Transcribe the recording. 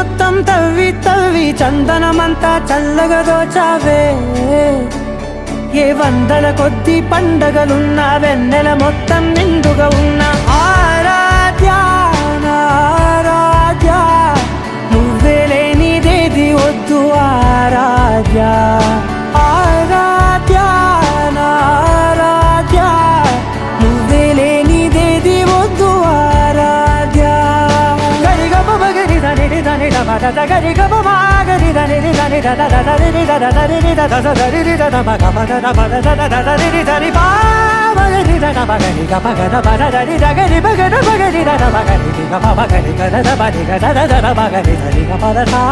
మొత్తం తవ్వి తవ్వి చందనమంతా చల్లగా దోచావే ఏ వందల కొద్ది పండగలున్న వెన్నెల మొత్తం నిండుగా ఉన్న ఆరాధ్య నా ఆరాధ్య నువ్వే లేనిదేది వద్దు ఆరాధ్య ఆరాధ్య నా ఆరాధ్య నువ్వే లేనిదేది వద్దు ఆరాధ్య గరిగ బగరి దని దని దమద గరిగ బగరి దని దని దద దరి దద దరి దద దరి దద బగ బద బద దద దరి దరి బా బగరి దద బగరి గ బగ బద దరి దగరి బగర బగరి దద బగరి గ బగరి గ దద బగరి గ దద దద బగరి దరి గ బద సా